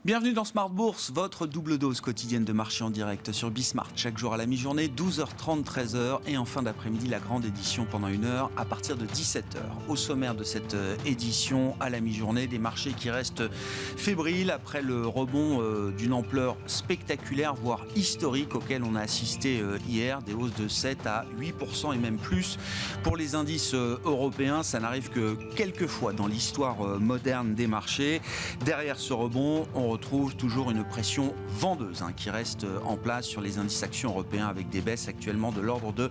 Bienvenue dans Smart Bourse, votre double dose quotidienne de marché en direct sur Bismart. Chaque jour à la mi-journée, 12h30, 13h et en fin d'après-midi, la grande édition pendant 1 heure à partir de 17h. Au sommaire de cette édition, à la mi-journée, des marchés qui restent fébriles après le rebond d'une ampleur spectaculaire, voire historique, auquel on a assisté hier. Des hausses de 7 à 8% et même plus. Pour les indices européens, ça n'arrive que quelques fois dans l'histoire moderne des marchés. Derrière ce rebond, on retrouve toujours une pression vendeuse qui reste en place sur les indices actions européens avec des baisses actuellement de l'ordre de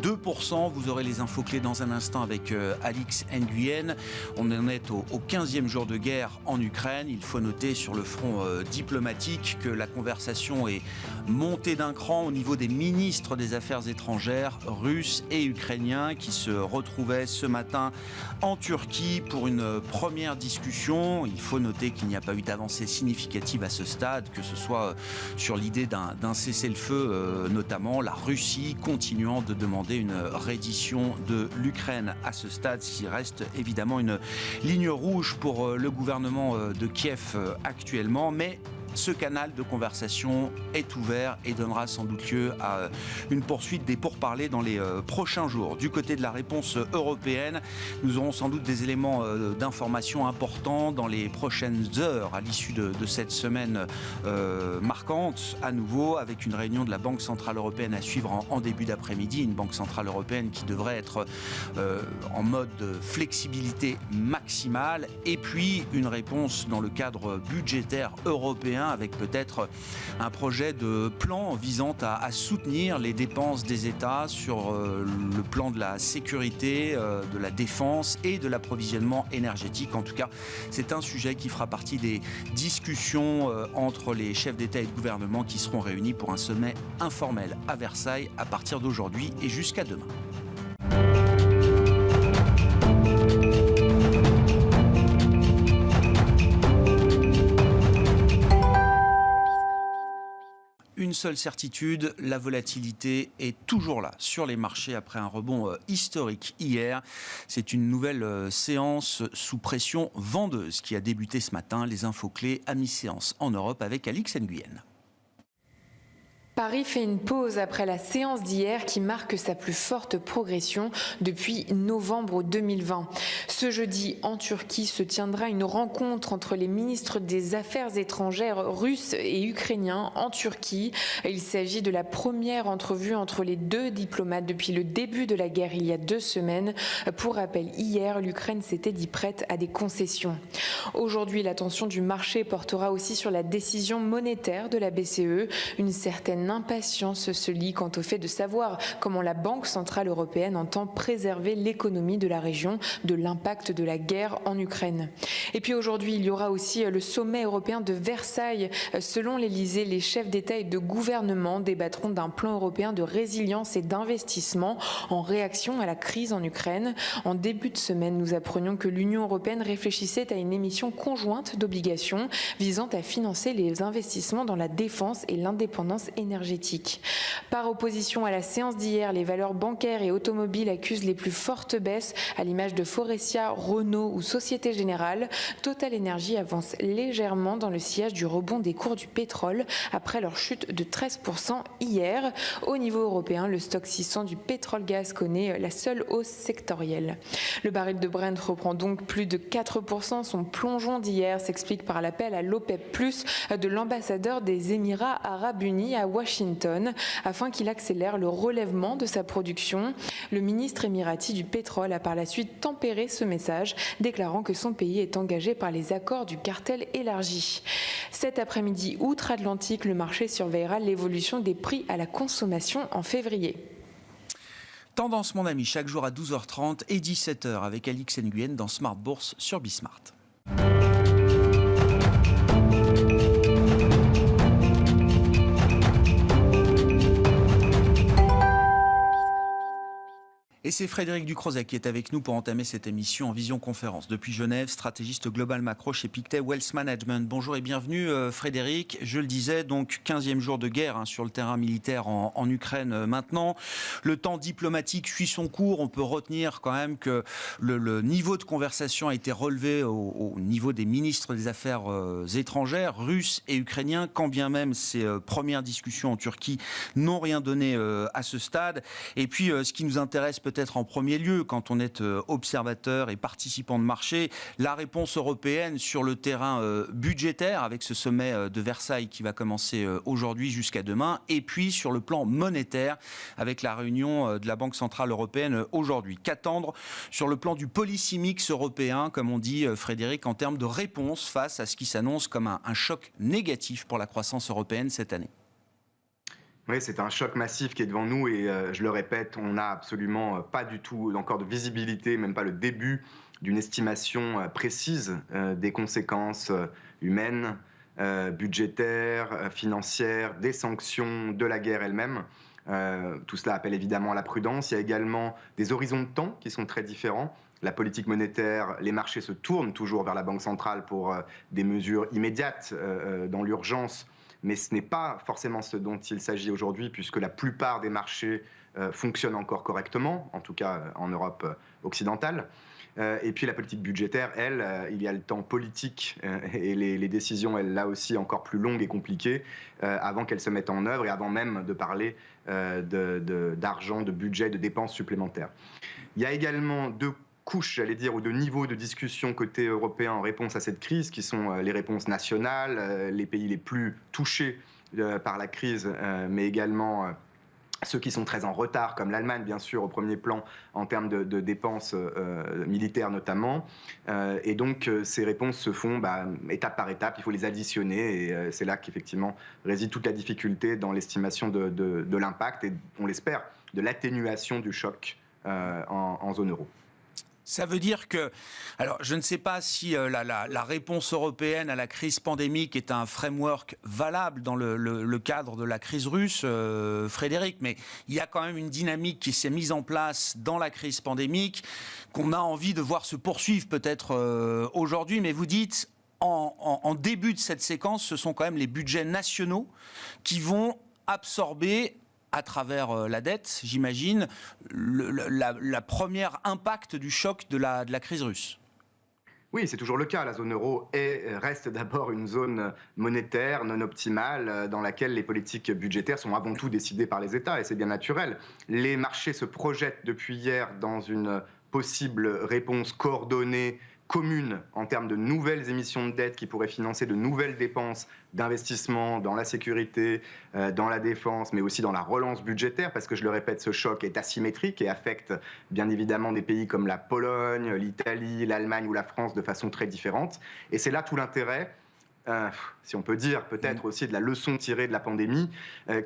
2%. Vous aurez les infos clés dans un instant avec Alix Nguyen. On en est au 15e jour de guerre en Ukraine. Il faut noter sur le front diplomatique que la conversation est montée d'un cran au niveau des ministres des Affaires étrangères russes et ukrainiens qui se retrouvaient ce matin en Turquie pour une première discussion. Il faut noter qu'il n'y a pas eu d'avancée significative à ce stade, que ce soit sur l'idée d'un cessez-le-feu, notamment la Russie continuant de demander une reddition de l'Ukraine à ce stade, ce qui reste évidemment une ligne rouge pour le gouvernement de Kiev actuellement, mais ce canal de conversation est ouvert et donnera sans doute lieu à une poursuite des pourparlers dans les prochains jours. Du côté de la réponse européenne, nous aurons sans doute des éléments d'information importants dans les prochaines heures à l'issue de cette semaine marquante, à nouveau avec une réunion de la Banque Centrale Européenne à suivre en début d'après-midi. Une Banque Centrale Européenne qui devrait être en mode flexibilité maximale, et puis une réponse dans le cadre budgétaire européen avec peut-être un projet de plan visant à soutenir les dépenses des États sur le plan de la sécurité, de la défense et de l'approvisionnement énergétique. En tout cas, c'est un sujet qui fera partie des discussions entre les chefs d'État et de gouvernement qui seront réunis pour un sommet informel à Versailles à partir d'aujourd'hui et jusqu'à demain. Une seule certitude, la volatilité est toujours là sur les marchés après un rebond historique hier. C'est une nouvelle séance sous pression vendeuse qui a débuté ce matin. Les infos clés à mi-séance en Europe avec Alix Nguyen. Paris fait une pause après la séance d'hier qui marque sa plus forte progression depuis novembre 2020. Ce jeudi, en Turquie, se tiendra une rencontre entre les ministres des Affaires étrangères russes et ukrainiens en Turquie. Il s'agit de la première entrevue entre les deux diplomates depuis le début de la guerre il y a 2 semaines. Pour rappel, hier, l'Ukraine s'était dit prête à des concessions. Aujourd'hui, l'attention du marché portera aussi sur la décision monétaire de la BCE. Une certaine impatience se lie quant au fait de savoir comment la Banque Centrale Européenne entend préserver l'économie de la région de l'impact de la guerre en Ukraine. Et puis aujourd'hui, il y aura aussi le sommet européen de Versailles. Selon l'Élysée, les chefs d'État et de gouvernement débattront d'un plan européen de résilience et d'investissement en réaction à la crise en Ukraine. En début de semaine, nous apprenions que l'Union européenne réfléchissait à une émission conjointe d'obligations visant à financer les investissements dans la défense et l'indépendance énergétique. Par opposition à la séance d'hier, les valeurs bancaires et automobiles accusent les plus fortes baisses, à l'image de Forestia, Renault ou Société Générale. Total Energy avance légèrement dans le sillage du rebond des cours du pétrole après leur chute de 13% hier. Au niveau européen, le stock 600 du pétrole-gaz connaît la seule hausse sectorielle. Le baril de Brent reprend donc plus de 4%. Son plongeon d'hier s'explique par l'appel à l'OPEP+, de l'ambassadeur des Émirats Arabes Unis à Washington afin qu'il accélère le relèvement de sa production. Le ministre émirati du pétrole a par la suite tempéré ce message, déclarant que son pays est engagé par les accords du cartel élargi. Cet après-midi, outre-Atlantique, le marché surveillera l'évolution des prix à la consommation en février. Tendance, mon ami, chaque jour à 12h30 et 17h avec Alix Nguyen dans Smart Bourse sur Bismart. Et c'est Frédéric Ducrozet qui est avec nous pour entamer cette émission en visioconférence. Depuis Genève, stratégiste global macro chez Pictet Wealth Management. Bonjour et bienvenue Frédéric. Je le disais, donc 15e jour de guerre sur le terrain militaire en Ukraine maintenant. Le temps diplomatique suit son cours. On peut retenir quand même que le niveau de conversation a été relevé au niveau des ministres des Affaires étrangères, russes et ukrainiens, quand bien même ces premières discussions en Turquie n'ont rien donné à ce stade. Et puis ce qui nous intéresse peut-être en premier lieu, quand on est observateur et participant de marché, la réponse européenne sur le terrain budgétaire, avec ce sommet de Versailles qui va commencer aujourd'hui jusqu'à demain, et puis sur le plan monétaire, avec la réunion de la Banque Centrale Européenne aujourd'hui. Qu'attendre sur le plan du policy mix européen, comme on dit Frédéric, en termes de réponse face à ce qui s'annonce comme un choc négatif pour la croissance européenne cette année? Oui, c'est un choc massif qui est devant nous et je le répète, on n'a absolument pas du tout encore de visibilité, même pas le début d'une estimation précise des conséquences humaines, budgétaires, financières, des sanctions, de la guerre elle-même. Tout cela appelle évidemment à la prudence. Il y a également des horizons de temps qui sont très différents. La politique monétaire, les marchés se tournent toujours vers la Banque centrale pour des mesures immédiates dans l'urgence. Mais ce n'est pas forcément ce dont il s'agit aujourd'hui, puisque la plupart des marchés fonctionnent encore correctement, en tout cas en Europe occidentale. Et puis la politique budgétaire, elle, il y a le temps politique et les décisions, elles, là aussi, encore plus longues et compliquées, avant qu'elles se mettent en œuvre et avant même de parler d'argent, de budget, de dépenses supplémentaires. Il y a également deux couches, j'allais dire, ou de niveaux de discussion côté européen en réponse à cette crise, qui sont les réponses nationales, les pays les plus touchés par la crise, mais également ceux qui sont très en retard, comme l'Allemagne, bien sûr, au premier plan, en termes de dépenses militaires notamment. Et donc, ces réponses se font étape par étape, il faut les additionner, et c'est là qu'effectivement réside toute la difficulté dans l'estimation de l'impact, et on l'espère, de l'atténuation du choc en zone euro. Ça veut dire que, alors je ne sais pas si la réponse européenne à la crise pandémique est un framework valable dans le cadre de la crise russe, Frédéric, mais il y a quand même une dynamique qui s'est mise en place dans la crise pandémique, qu'on a envie de voir se poursuivre peut-être aujourd'hui, mais vous dites, en début de cette séquence, ce sont quand même les budgets nationaux qui vont absorber à travers la dette, j'imagine, la première impact du choc de la crise russe. Oui, c'est toujours le cas. La zone euro reste d'abord une zone monétaire non optimale dans laquelle les politiques budgétaires sont avant tout décidées par les États, et c'est bien naturel. Les marchés se projettent depuis hier dans une possible réponse coordonnée, commune, en termes de nouvelles émissions de dette qui pourraient financer de nouvelles dépenses d'investissement dans la sécurité, dans la défense, mais aussi dans la relance budgétaire, parce que je le répète, ce choc est asymétrique et affecte bien évidemment des pays comme la Pologne, l'Italie, l'Allemagne ou la France de façon très différente. Et c'est là tout l'intérêt, si on peut dire peut-être aussi de la leçon tirée de la pandémie,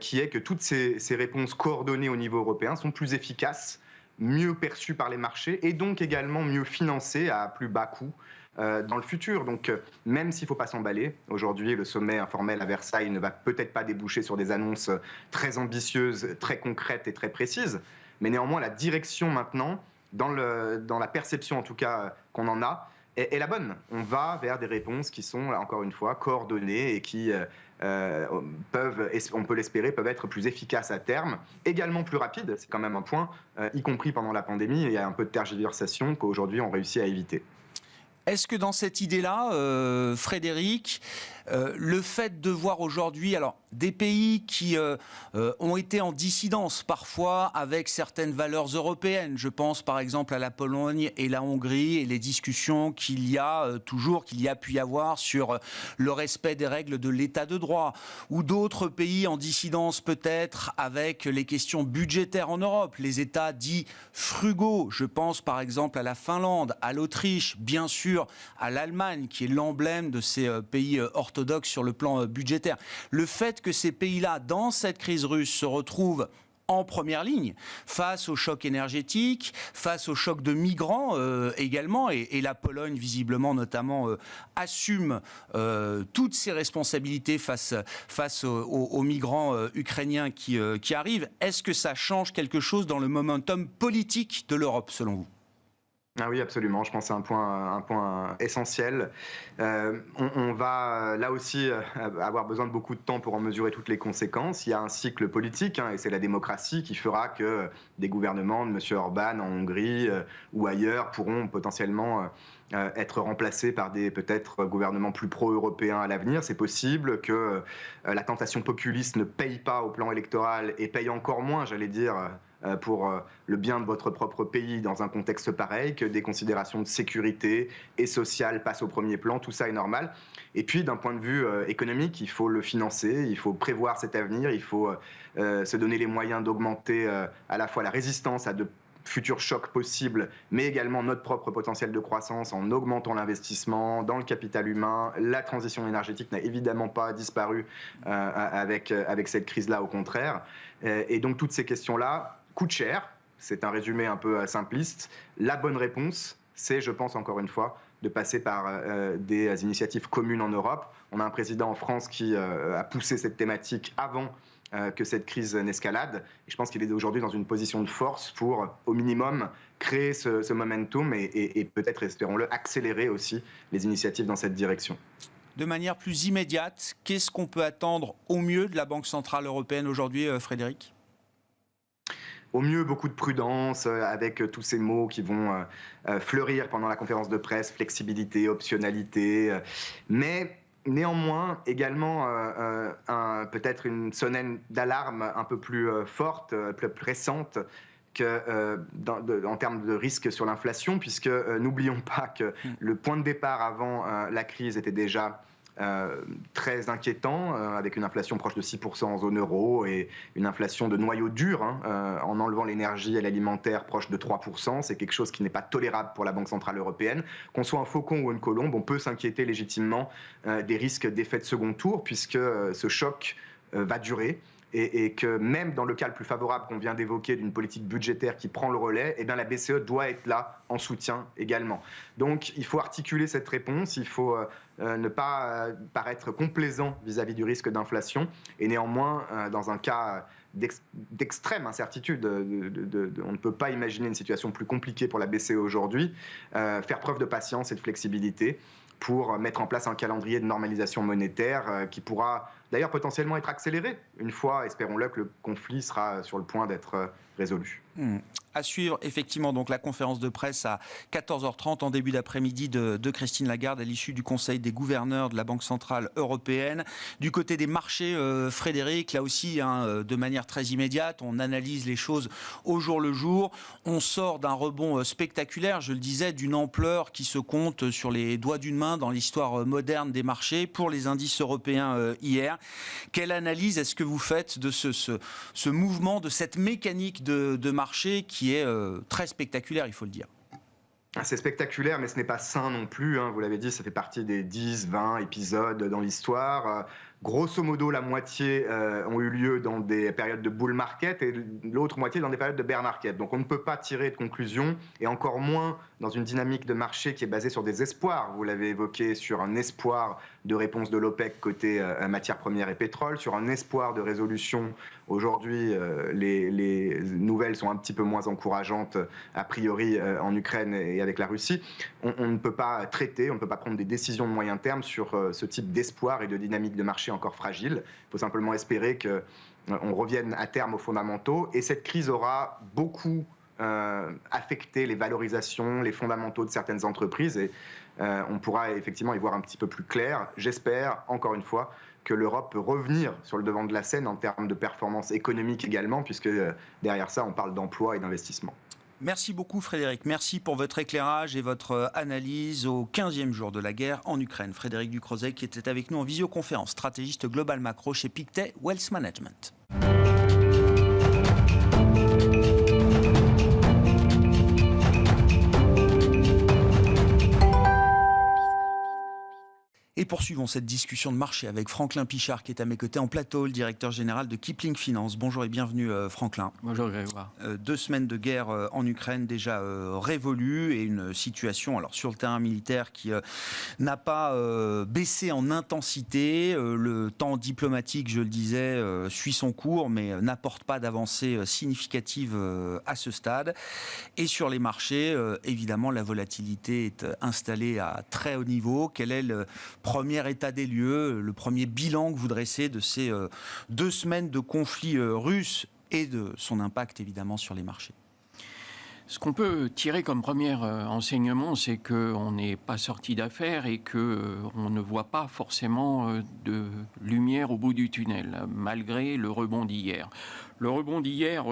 qui est que toutes ces réponses coordonnées au niveau européen sont plus efficaces, mieux perçu par les marchés et donc également mieux financé à plus bas coût dans le futur. Donc même s'il ne faut pas s'emballer, aujourd'hui le sommet informel à Versailles ne va peut-être pas déboucher sur des annonces très ambitieuses, très concrètes et très précises, mais néanmoins la direction maintenant, dans la perception en tout cas qu'on en a, est la bonne. On va vers des réponses qui sont, là, encore une fois, coordonnées et qui peuvent, on peut l'espérer, peuvent être plus efficaces à terme, également plus rapides, c'est quand même un point, y compris pendant la pandémie, il y a un peu de tergiversation qu'aujourd'hui on réussit à éviter. Est-ce que dans cette idée-là, Frédéric, le fait de voir aujourd'hui des pays qui ont été en dissidence parfois avec certaines valeurs européennes, je pense par exemple à la Pologne et la Hongrie et les discussions qu'il y a pu y avoir sur le respect des règles de l'état de droit, ou d'autres pays en dissidence peut-être avec les questions budgétaires en Europe, les États dits frugaux, je pense par exemple à la Finlande, à l'Autriche, bien sûr à l'Allemagne qui est l'emblème de ces pays orthodoxes sur le plan budgétaire. Le fait que ces pays-là, dans cette crise russe, se retrouvent en première ligne face au choc énergétique, face au choc de migrants également, et la Pologne visiblement notamment assume toutes ses responsabilités face aux migrants ukrainiens qui arrivent. Est-ce que ça change quelque chose dans le momentum politique de l'Europe selon vous ? Ah oui, absolument. Je pense que c'est un point essentiel. On va là aussi avoir besoin de beaucoup de temps pour en mesurer toutes les conséquences. Il y a un cycle politique, et c'est la démocratie qui fera que des gouvernements de M. Orban en Hongrie ou ailleurs pourront potentiellement être remplacés par des peut-être gouvernements plus pro-européens à l'avenir. C'est possible que la tentation populiste ne paye pas au plan électoral et paye encore moins, j'allais dire, pour le bien de votre propre pays dans un contexte pareil, que des considérations de sécurité et sociales passent au premier plan. Tout ça est normal. Et puis, d'un point de vue économique, il faut le financer, il faut prévoir cet avenir, il faut se donner les moyens d'augmenter à la fois la résistance à de futurs chocs possibles, mais également notre propre potentiel de croissance en augmentant l'investissement dans le capital humain. La transition énergétique n'a évidemment pas disparu avec cette crise-là, au contraire. Et donc, toutes ces questions-là coûtent cher. C'est un résumé un peu simpliste. La bonne réponse, c'est, je pense encore une fois, de passer par des initiatives communes en Europe. On a un président en France qui a poussé cette thématique avant que cette crise n'escalade. Et je pense qu'il est aujourd'hui dans une position de force pour, au minimum, créer ce momentum et peut-être, espérons-le, accélérer aussi les initiatives dans cette direction. De manière plus immédiate, qu'est-ce qu'on peut attendre au mieux de la Banque Centrale Européenne aujourd'hui, Frédéric ? Au mieux, beaucoup de prudence avec tous ces mots qui vont fleurir pendant la conférence de presse, flexibilité, optionnalité, mais néanmoins également peut-être une sonnette d'alarme un peu plus forte, plus récente, en termes de risque sur l'inflation, puisque n'oublions pas que le point de départ avant la crise était déjà très inquiétant, avec une inflation proche de 6% en zone euro et une inflation de noyau dur, en enlevant l'énergie et l'alimentaire, proche de 3%. C'est quelque chose qui n'est pas tolérable pour la Banque Centrale Européenne. Qu'on soit un faucon ou une colombe, on peut s'inquiéter légitimement des risques d'effet de second tour, puisque ce choc va durer. Et que même dans le cas le plus favorable qu'on vient d'évoquer d'une politique budgétaire qui prend le relais, eh bien la BCE doit être là en soutien également. Donc il faut articuler cette réponse, il faut ne pas paraître complaisant vis-à-vis du risque d'inflation, et néanmoins, dans un cas d'extrême incertitude, on ne peut pas imaginer une situation plus compliquée pour la BCE aujourd'hui, faire preuve de patience et de flexibilité pour mettre en place un calendrier de normalisation monétaire qui pourra d'ailleurs potentiellement être accéléré une fois, espérons-le, que le conflit sera sur le point d'être résolu. À suivre effectivement donc la conférence de presse à 14h30 en début d'après-midi de Christine Lagarde à l'issue du Conseil des gouverneurs de la Banque Centrale Européenne. Du côté des marchés, Frédéric, là aussi de manière très immédiate, on analyse les choses au jour le jour. On sort d'un rebond spectaculaire, je le disais, d'une ampleur qui se compte sur les doigts d'une main dans l'histoire moderne des marchés pour les indices européens hier. Quelle analyse est-ce que vous faites de ce mouvement, de cette mécanique de marché qui est très spectaculaire, il faut le dire? C'est spectaculaire, mais ce n'est pas sain non plus. Vous l'avez dit, ça fait partie des 10, 20 épisodes dans l'histoire. Grosso modo, la moitié ont eu lieu dans des périodes de bull market et l'autre moitié dans des périodes de bear market. Donc on ne peut pas tirer de conclusion, et encore moins dans une dynamique de marché qui est basée sur des espoirs. Vous l'avez évoqué, sur un espoir de réponse de l'OPEC côté matières premières et pétrole, sur un espoir de résolution. Aujourd'hui, les nouvelles sont un petit peu moins encourageantes, a priori, en Ukraine et avec la Russie. On ne peut pas traiter, on ne peut pas prendre des décisions de moyen terme sur ce type d'espoir et de dynamique de marché encore fragile. Il faut simplement espérer qu'on revienne à terme aux fondamentaux, et cette crise aura beaucoup affecté les valorisations, les fondamentaux de certaines entreprises, et on pourra effectivement y voir un petit peu plus clair. J'espère, encore une fois, que l'Europe peut revenir sur le devant de la scène en termes de performance économique également, puisque derrière ça, on parle d'emploi et d'investissement. Merci beaucoup Frédéric, merci pour votre éclairage et votre analyse au 15e jour de la guerre en Ukraine. Frédéric Ducrozet qui était avec nous en visioconférence, stratégiste global macro chez Pictet Wealth Management. Et pour poursuivons cette discussion de marché avec Franklin Pichard qui est à mes côtés en plateau, le directeur général de Kipling Finance. Bonjour et bienvenue Franklin. Bonjour Grégoire. 2 semaines de guerre en Ukraine déjà révolues et une situation alors, sur le terrain militaire qui n'a pas baissé en intensité. Le temps diplomatique, je le disais, suit son cours mais n'apporte pas d'avancée significative à ce stade. Et sur les marchés, évidemment, la volatilité est installée à très haut niveau. Quel est le premier état des lieux, le premier bilan que vous dressez de ces 2 semaines de conflit russe et de son impact évidemment sur les marchés? Ce qu'on peut tirer comme premier enseignement, c'est qu'on n'est pas sorti d'affaire et qu'on ne voit pas forcément de lumière au bout du tunnel, malgré le rebond d'hier. Le rebond d'hier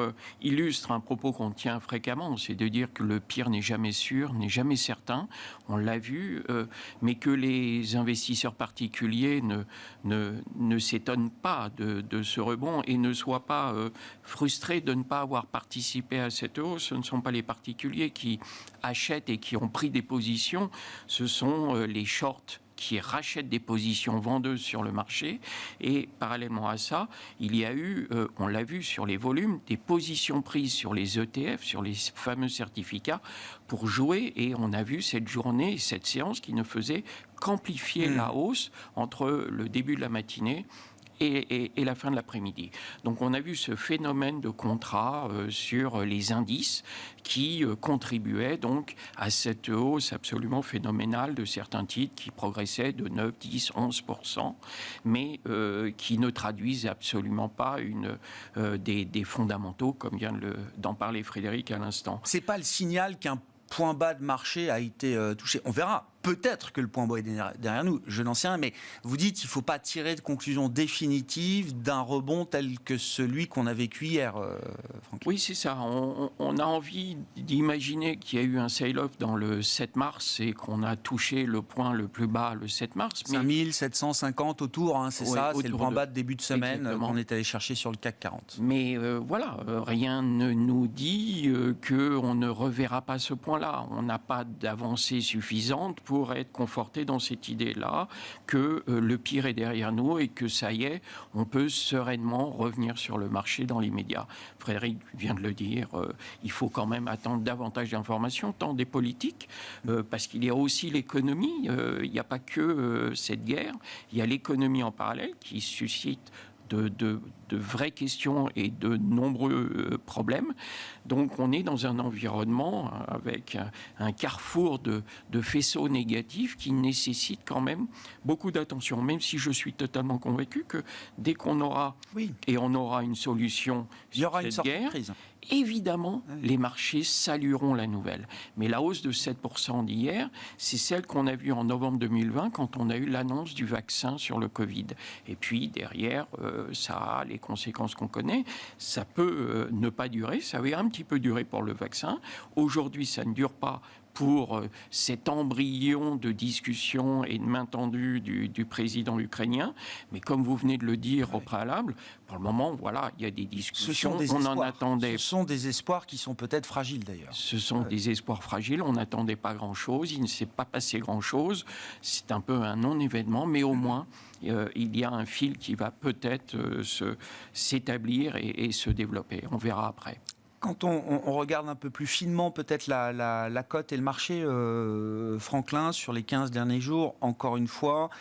illustre un propos qu'on tient fréquemment, c'est de dire que le pire n'est jamais sûr, n'est jamais certain, on l'a vu, mais que les investisseurs particuliers ne s'étonnent pas de ce rebond et ne soient pas frustrés de ne pas avoir participé à cette hausse. Ce ne sont pas les particuliers qui achètent et qui ont pris des positions, ce sont les shorts qui rachètent des positions vendeuses sur le marché. Et parallèlement à ça, il y a eu, on l'a vu sur les volumes, des positions prises sur les ETF, sur les fameux certificats, pour jouer. Et on a vu cette journée, cette séance qui ne faisait qu'amplifier la hausse entre le début de la matinée et la fin de l'après-midi. Donc on a vu ce phénomène de contrat sur les indices qui contribuait donc à cette hausse absolument phénoménale de certains titres qui progressaient de 9, 10, 11%, mais qui ne traduisent absolument pas des fondamentaux, comme vient d'en parler Frédéric à l'instant. C'est pas le signal qu'un point bas de marché a été touché. On verra. Peut-être que le point bas est derrière nous, je n'en sais rien, mais vous dites qu'il ne faut pas tirer de conclusion définitive d'un rebond tel que celui qu'on a vécu hier, Franck. Oui, c'est ça. On a envie d'imaginer qu'il y a eu un sell-off dans le 7 mars et qu'on a touché le point le plus bas le 7 mars. 5750 autour, hein, c'est ça, c'est le point bas de début de semaine qu'on est allé chercher sur le CAC 40. Mais voilà, rien ne nous dit qu'on ne reverra pas ce point-là. On n'a pas d'avancée suffisante pour être conforté dans cette idée-là que le pire est derrière nous et que ça y est, on peut sereinement revenir sur le marché dans l'immédiat. Frédéric vient de le dire, il faut quand même attendre davantage d'informations, tant des politiques, parce qu'il y a aussi l'économie, il n'y a pas que cette guerre, il y a l'économie en parallèle qui suscite de vraies questions et de nombreux problèmes. Donc on est dans un environnement avec un carrefour de faisceaux négatifs qui nécessite quand même beaucoup d'attention, même si je suis totalement convaincu que dès qu'on aura, et on aura une solution sur cette guerre, évidemment, les marchés salueront la nouvelle. Mais la hausse de 7% d'hier, c'est celle qu'on a vue en novembre 2020 quand on a eu l'annonce du vaccin sur le Covid. Et puis derrière, ça a les conséquences qu'on connaît. Ça peut ne pas durer. Ça avait un petit peu duré pour le vaccin. Aujourd'hui, ça ne dure pas pour cet embryon de discussion et de main tendue du président ukrainien. Mais comme vous venez de le dire au préalable, pour le moment, voilà, il y a des discussions. On en attendait. Ce sont des espoirs qui sont peut-être fragiles d'ailleurs. Ce sont des espoirs fragiles. On n'attendait pas grand-chose. Il ne s'est pas passé grand-chose. C'est un peu un non-événement, mais au moins, il y a un fil qui va peut-être s'établir et se développer. On verra après. Quand on regarde un peu plus finement peut-être la cote et le marché, Franklin, sur les 15 derniers jours, encore une fois,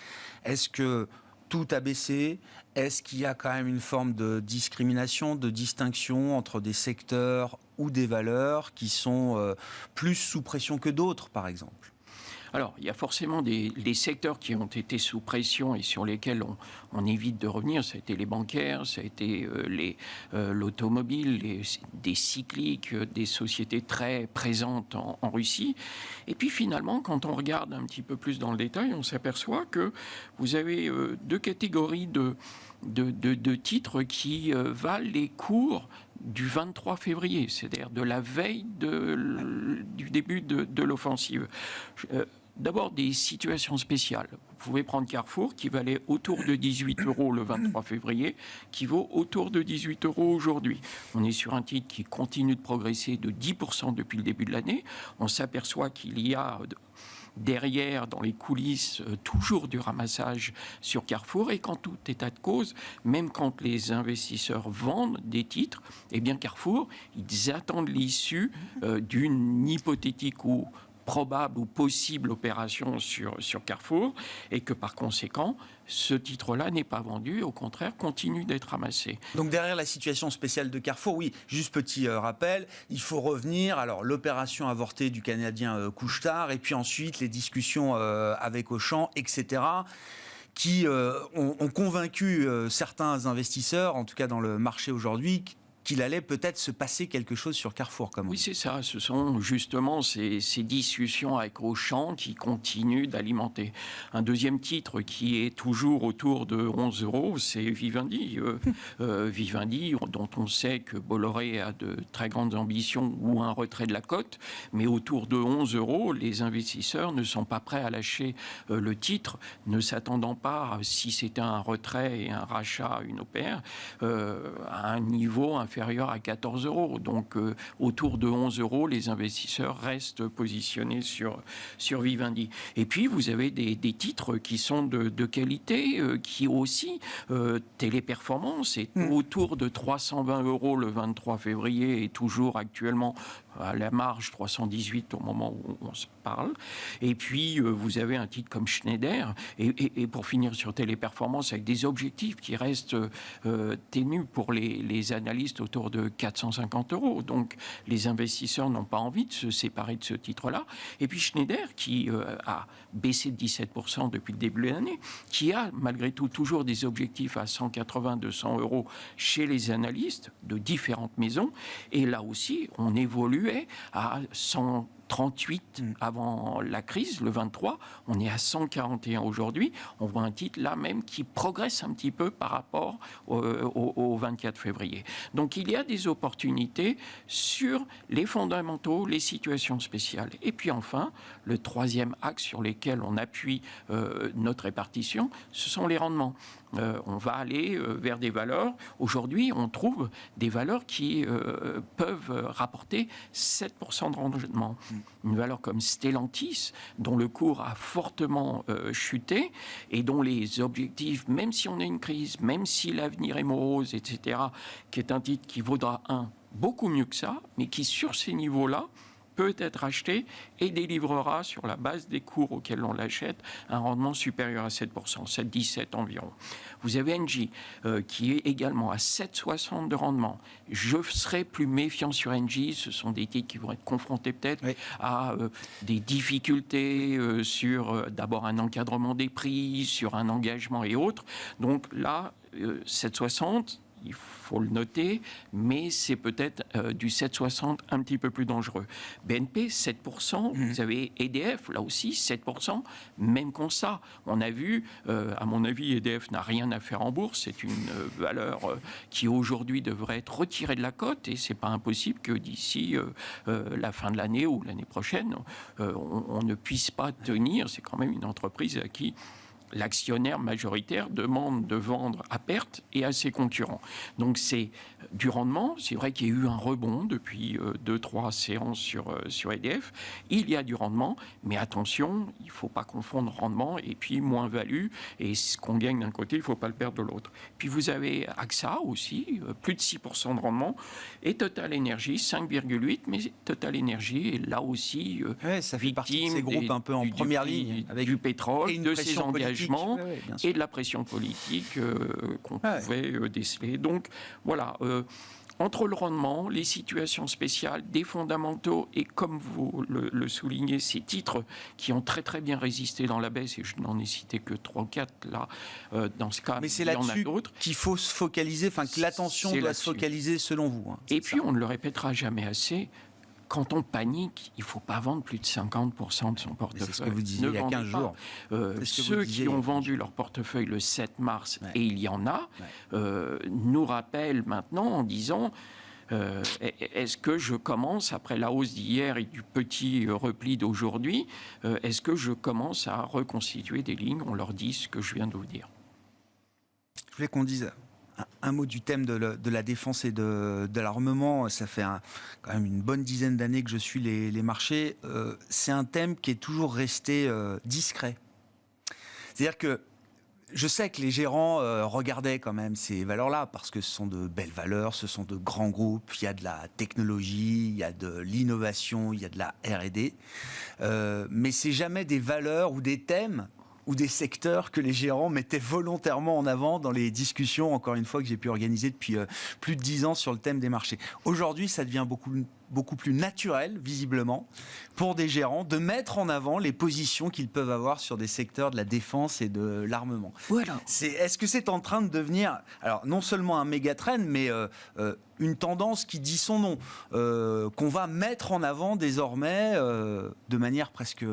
est-ce que tout a baissé? Est-ce qu'il y a quand même une forme de discrimination, de distinction entre des secteurs ou des valeurs qui sont plus sous pression que d'autres, par exemple? Alors, il y a forcément les secteurs qui ont été sous pression et sur lesquels on évite de revenir. Ça a été les bancaires, ça a été l'automobile, des cycliques, des sociétés très présentes en Russie. Et puis finalement, quand on regarde un petit peu plus dans le détail, on s'aperçoit que vous avez 2 catégories de titres qui valent les cours du 23 février, c'est-à-dire de la veille du début de l'offensive. D'abord, des situations spéciales. Vous pouvez prendre Carrefour, qui valait autour de 18 € le 23 février, qui vaut autour de 18 € aujourd'hui. On est sur un titre qui continue de progresser de 10% depuis le début de l'année. On s'aperçoit qu'il y a derrière, dans les coulisses, toujours du ramassage sur Carrefour, et qu'en tout état de cause, même quand les investisseurs vendent des titres, eh bien Carrefour, ils attendent l'issue d'une hypothétique ou probable ou possible opération sur Carrefour, et que par conséquent, ce titre-là n'est pas vendu, au contraire, continue d'être ramassé. Donc derrière la situation spéciale de Carrefour, oui, juste petit rappel, il faut revenir, alors l'opération avortée du Canadien Couche-Tard, et puis ensuite les discussions avec Auchan, etc., qui ont convaincu certains investisseurs, en tout cas dans le marché aujourd'hui, qu'il allait peut-être se passer quelque chose sur Carrefour. Comme oui, c'est ça. Ce sont justement ces discussions avec Auchan qui continuent d'alimenter. Un deuxième titre qui est toujours autour de 11 €, c'est Vivendi. Vivendi, dont on sait que Bolloré a de très grandes ambitions ou un retrait de la cote, mais autour de 11 €, les investisseurs ne sont pas prêts à lâcher le titre, ne s'attendant pas, si c'était un retrait et un rachat, une OPR, à un niveau inférieur à 14 €. Donc, autour de 11 €, les investisseurs restent positionnés sur Vivendi. Et puis, vous avez des titres qui sont de qualité, qui aussi, Téléperformance est autour de 320 € le 23 février et toujours actuellement à la marge 318 au moment où on se parle. Et puis, vous avez un titre comme Schneider. Et pour finir sur Téléperformance, avec des objectifs qui restent ténus pour les analystes autour de 450 €. Donc, les investisseurs n'ont pas envie de se séparer de ce titre-là. Et puis, Schneider, qui a baissé de 17% depuis le début de l'année, qui a malgré tout toujours des objectifs à 180-200 € chez les analystes de différentes maisons. Et là aussi, on évolue à 138 avant la crise, le 23, on est à 141 aujourd'hui. On voit un titre là même qui progresse un petit peu par rapport au 24 février. Donc il y a des opportunités sur les fondamentaux, les situations spéciales. Et puis enfin, le troisième axe sur lequel on appuie notre répartition, ce sont les rendements. On va aller vers des valeurs. Aujourd'hui, on trouve des valeurs qui peuvent rapporter 7% de rendement. Une valeur comme Stellantis, dont le cours a fortement chuté et dont les objectifs, même si on a une crise, même si l'avenir est morose, etc., qui est un titre qui vaudra beaucoup mieux que ça, mais qui, sur ces niveaux-là, peut être acheté et délivrera, sur la base des cours auxquels on l'achète, un rendement supérieur à 7%, 7,17 environ. Vous avez Engie, qui est également à 7,60 de rendement. Je serai plus méfiant sur Engie. Ce sont des titres qui vont être confrontés peut-être à des difficultés sur d'abord un encadrement des prix, sur un engagement et autres. Donc là, 7,60... il faut le noter, mais c'est peut-être du 7,60 un petit peu plus dangereux. BNP, 7%. Vous avez EDF, là aussi, 7%. Même constat. On a vu, à mon avis, EDF n'a rien à faire en bourse. C'est une valeur qui, aujourd'hui, devrait être retirée de la cote. Et ce n'est pas impossible que d'ici la fin de l'année ou l'année prochaine, on ne puisse pas tenir. C'est quand même une entreprise à qui l'actionnaire majoritaire demande de vendre à perte et à ses concurrents. Donc c'est du rendement. C'est vrai qu'il y a eu un rebond depuis 2-3 séances sur EDF. Il y a du rendement, mais attention, il ne faut pas confondre rendement et puis moins-value. Et ce qu'on gagne d'un côté, il ne faut pas le perdre de l'autre. Puis vous avez AXA aussi, plus de 6% de rendement. Et Total Energy, 5,8%. Mais Total Energy est là aussi ça fait partie de ces groupes un peu en première ligne. Avec du pétrole, de ses engagements. Et de la pression politique qu'on pouvait déceler. Donc voilà, entre le rendement, les situations spéciales, des fondamentaux et, comme vous le soulignez, ces titres qui ont très très bien résisté dans la baisse, et je n'en ai cité que 3 ou 4 là, dans ce cas, mais c'est il y en a là-dessus d'autres. Qu'il faut se focaliser, enfin que l'attention doit se focaliser selon vous. Et puis on ne le répétera jamais assez, quand on panique, il ne faut pas vendre plus de 50% de son portefeuille. C'est ce que vous disiez il y a 15 jours. Ceux qui ont vendu leur portefeuille le 7 mars, et il y en a, nous rappellent maintenant en disant... est-ce que je commence, après la hausse d'hier et du petit repli d'aujourd'hui, est-ce que je commence à reconstituer des lignes? On leur dit ce que je viens de vous dire. Je voulais qu'on dise Un mot du thème de la défense et de l'armement. Ça fait quand même une bonne dizaine d'années que je suis les marchés. C'est un thème qui est toujours resté discret. C'est-à-dire que je sais que les gérants regardaient quand même ces valeurs-là parce que ce sont de belles valeurs, ce sont de grands groupes, il y a de la technologie, il y a de l'innovation, il y a de la R&D. Mais c'est jamais des valeurs ou des thèmes ou des secteurs que les gérants mettaient volontairement en avant dans les discussions, encore une fois, que j'ai pu organiser depuis plus de 10 ans sur le thème des marchés. Aujourd'hui, ça devient beaucoup plus naturel, visiblement, pour des gérants de mettre en avant les positions qu'ils peuvent avoir sur des secteurs de la défense et de l'armement. Voilà. Est-ce que c'est en train de devenir, alors non seulement un méga trend, mais une tendance qui dit son nom, qu'on va mettre en avant désormais de manière presque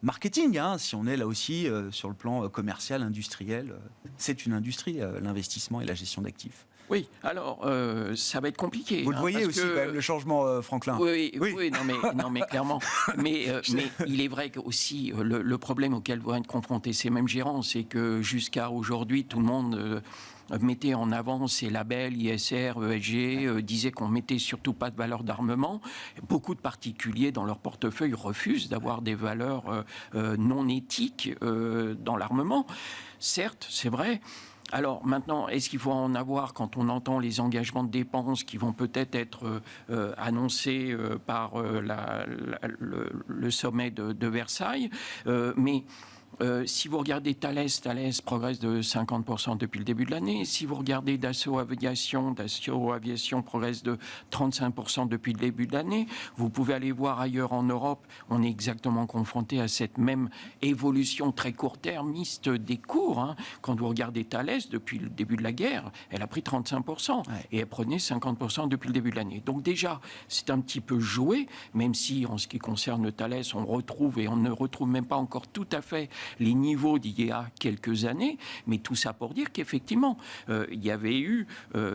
marketing, hein, si on est là aussi sur le plan commercial, industriel. C'est une industrie, l'investissement et la gestion d'actifs. Oui, alors ça va être compliqué. Vous le voyez aussi, quand même, le changement, Franklin. Oui, non, mais clairement. Mais il est vrai que aussi le problème auquel vont être confrontés ces mêmes gérants, c'est que jusqu'à aujourd'hui, tout le monde mettait en avant ces labels ISR, ESG, disait qu'on mettait surtout pas de valeur d'armement. Beaucoup de particuliers dans leur portefeuille refusent d'avoir des valeurs non éthiques dans l'armement. Certes, c'est vrai. Alors maintenant, est-ce qu'il faut en avoir quand on entend les engagements de dépenses qui vont peut-être être annoncés par le sommet de Versailles, mais si vous regardez Thales progresse de 50% depuis le début de l'année. Si vous regardez Dassault Aviation progresse de 35% depuis le début de l'année. Vous pouvez aller voir ailleurs en Europe, on est exactement confronté à cette même évolution très court-termiste des cours. Hein. Quand vous regardez Thales, depuis le début de la guerre, elle a pris 35% et elle prenait 50% depuis le début de l'année. Donc déjà, c'est un petit peu joué, même si en ce qui concerne Thales, on ne retrouve même pas encore tout à fait les niveaux d'il y a quelques années, mais tout ça pour dire qu'effectivement, il y avait eu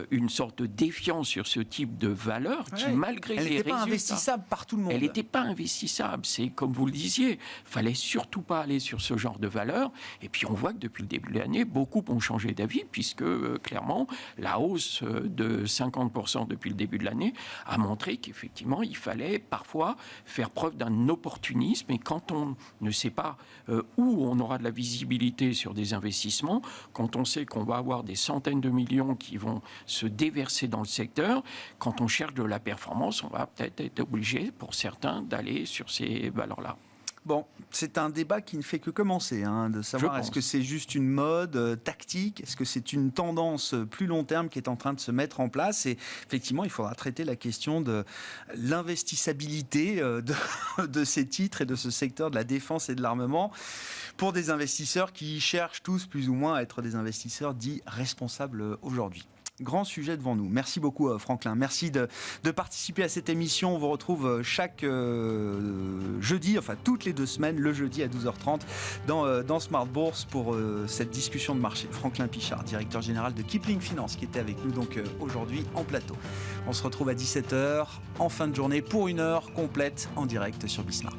une sorte de défiance sur ce type de valeur qui, malgré les résultats... Elle n'était pas investissable par tout le monde. Elle n'était pas investissable. C'est comme vous le disiez, il fallait surtout pas aller sur ce genre de valeur. Et puis on voit que depuis le début de l'année, beaucoup ont changé d'avis, puisque clairement, la hausse de 50% depuis le début de l'année a montré qu'effectivement, il fallait parfois faire preuve d'un opportunisme. Et quand on ne sait pas où on aura de la visibilité sur des investissements, quand on sait qu'on va avoir des centaines de millions qui vont se déverser dans le secteur, quand on cherche de la performance, on va peut-être être obligé, pour certains, d'aller sur ces valeurs-là. Bon, c'est un débat qui ne fait que commencer, hein, de savoir est-ce que c'est juste une mode tactique, est-ce que c'est une tendance plus long terme qui est en train de se mettre en place. Et effectivement, il faudra traiter la question de l'investissabilité de ces titres et de ce secteur de la défense et de l'armement pour des investisseurs qui cherchent tous plus ou moins à être des investisseurs dits responsables aujourd'hui. Grand sujet devant nous. Merci beaucoup, Franklin. Merci de participer à cette émission. On vous retrouve chaque jeudi, enfin toutes les 2 semaines, le jeudi à 12h30 dans Smart Bourse pour cette discussion de marché. Franklin Pichard, directeur général de Kipling Finance, qui était avec nous donc aujourd'hui en plateau. On se retrouve à 17h en fin de journée pour 1 heure complète en direct sur Bismart.